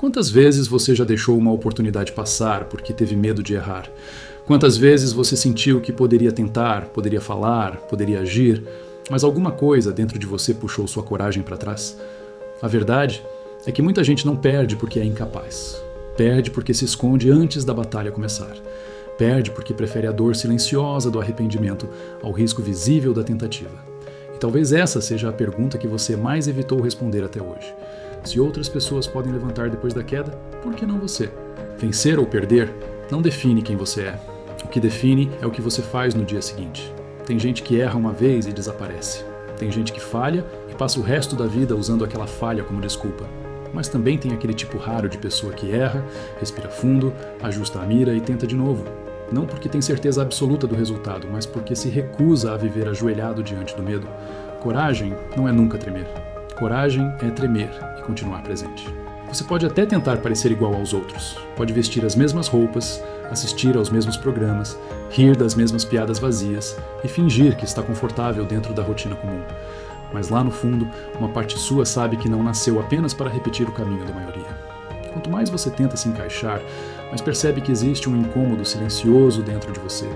Quantas vezes você já deixou uma oportunidade passar porque teve medo de errar? Quantas vezes você sentiu que poderia tentar, poderia falar, poderia agir, mas alguma coisa dentro de você puxou sua coragem para trás? A verdade é que muita gente não perde porque é incapaz. Perde porque se esconde antes da batalha começar. Perde porque prefere a dor silenciosa do arrependimento ao risco visível da tentativa. E talvez essa seja a pergunta que você mais evitou responder até hoje. Se outras pessoas podem levantar depois da queda, por que não você? Vencer ou perder não define quem você é. O que define é o que você faz no dia seguinte. Tem gente que erra uma vez e desaparece. Tem gente que falha e passa o resto da vida usando aquela falha como desculpa. Mas também tem aquele tipo raro de pessoa que erra, respira fundo, ajusta a mira e tenta de novo. Não porque tem certeza absoluta do resultado, mas porque se recusa a viver ajoelhado diante do medo. Coragem não é nunca tremer. Coragem é tremer e continuar presente. Você pode até tentar parecer igual aos outros. Pode vestir as mesmas roupas, assistir aos mesmos programas, rir das mesmas piadas vazias e fingir que está confortável dentro da rotina comum. Mas lá no fundo, uma parte sua sabe que não nasceu apenas para repetir o caminho da maioria. Quanto mais você tenta se encaixar, mais percebe que existe um incômodo silencioso dentro de você.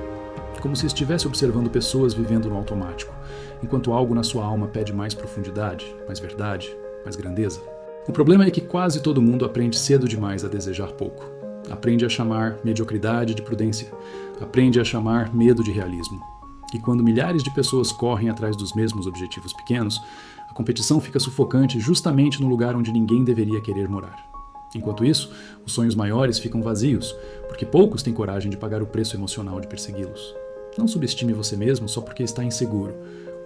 Como se estivesse observando pessoas vivendo no automático, enquanto algo na sua alma pede mais profundidade, mais verdade, mais grandeza. O problema é que quase todo mundo aprende cedo demais a desejar pouco. Aprende a chamar mediocridade de prudência. Aprende a chamar medo de realismo. E quando milhares de pessoas correm atrás dos mesmos objetivos pequenos, a competição fica sufocante justamente no lugar onde ninguém deveria querer morar. Enquanto isso, os sonhos maiores ficam vazios, porque poucos têm coragem de pagar o preço emocional de persegui-los. Não subestime você mesmo só porque está inseguro.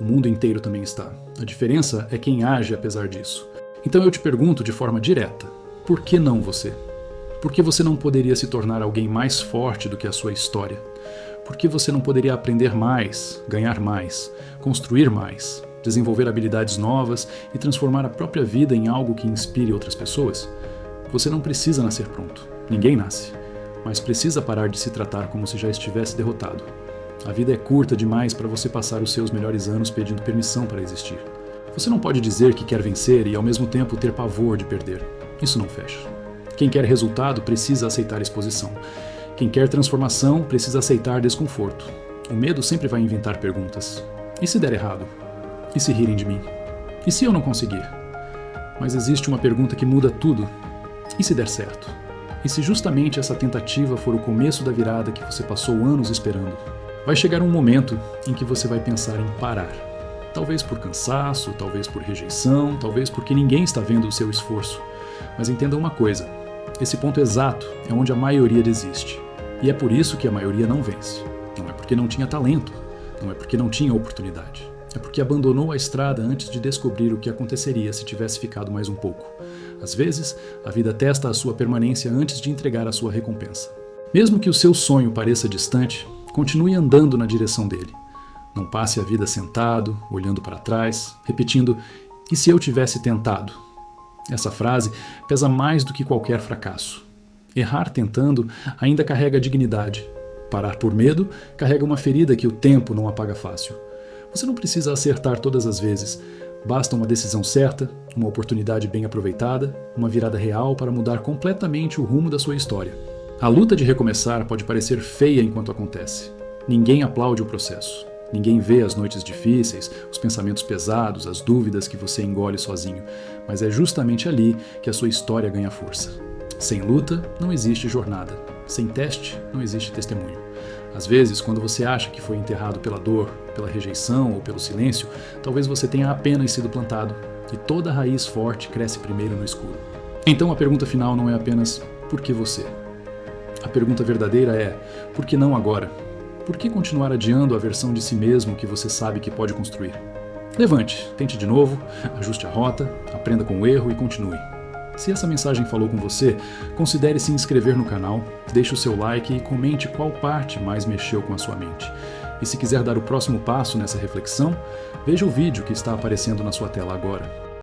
O mundo inteiro também está. A diferença é quem age apesar disso. Então eu te pergunto de forma direta, por que não você? Por que você não poderia se tornar alguém mais forte do que a sua história? Por que você não poderia aprender mais, ganhar mais, construir mais, desenvolver habilidades novas e transformar a própria vida em algo que inspire outras pessoas? Você não precisa nascer pronto. Ninguém nasce. Mas precisa parar de se tratar como se já estivesse derrotado. A vida é curta demais para você passar os seus melhores anos pedindo permissão para existir. Você não pode dizer que quer vencer e ao mesmo tempo ter pavor de perder. Isso não fecha. Quem quer resultado precisa aceitar exposição. Quem quer transformação precisa aceitar desconforto. O medo sempre vai inventar perguntas. E se der errado? E se rirem de mim? E se eu não conseguir? Mas existe uma pergunta que muda tudo. E se der certo? E se justamente essa tentativa for o começo da virada que você passou anos esperando? Vai chegar um momento em que você vai pensar em parar. Talvez por cansaço, talvez por rejeição, talvez porque ninguém está vendo o seu esforço. Mas entenda uma coisa, esse ponto exato é onde a maioria desiste. E é por isso que a maioria não vence. Não é porque não tinha talento, não é porque não tinha oportunidade. É porque abandonou a estrada antes de descobrir o que aconteceria se tivesse ficado mais um pouco. Às vezes, a vida testa a sua permanência antes de entregar a sua recompensa. Mesmo que o seu sonho pareça distante, continue andando na direção dele. Não passe a vida sentado, olhando para trás, repetindo, e se eu tivesse tentado? Essa frase pesa mais do que qualquer fracasso. Errar tentando ainda carrega dignidade. Parar por medo carrega uma ferida que o tempo não apaga fácil. Você não precisa acertar todas as vezes. Basta uma decisão certa, uma oportunidade bem aproveitada, uma virada real para mudar completamente o rumo da sua história. A luta de recomeçar pode parecer feia enquanto acontece. Ninguém aplaude o processo. Ninguém vê as noites difíceis, os pensamentos pesados, as dúvidas que você engole sozinho. Mas é justamente ali que a sua história ganha força. Sem luta, não existe jornada. Sem teste, não existe testemunho. Às vezes, quando você acha que foi enterrado pela dor, pela rejeição ou pelo silêncio, talvez você tenha apenas sido plantado, e toda raiz forte cresce primeiro no escuro. Então a pergunta final não é apenas por que você? A pergunta verdadeira é por que não agora? Por que continuar adiando a versão de si mesmo que você sabe que pode construir? Levante, tente de novo, ajuste a rota, aprenda com o erro e continue. Se essa mensagem falou com você, considere se inscrever no canal, deixe o seu like e comente qual parte mais mexeu com a sua mente. E se quiser dar o próximo passo nessa reflexão, veja o vídeo que está aparecendo na sua tela agora.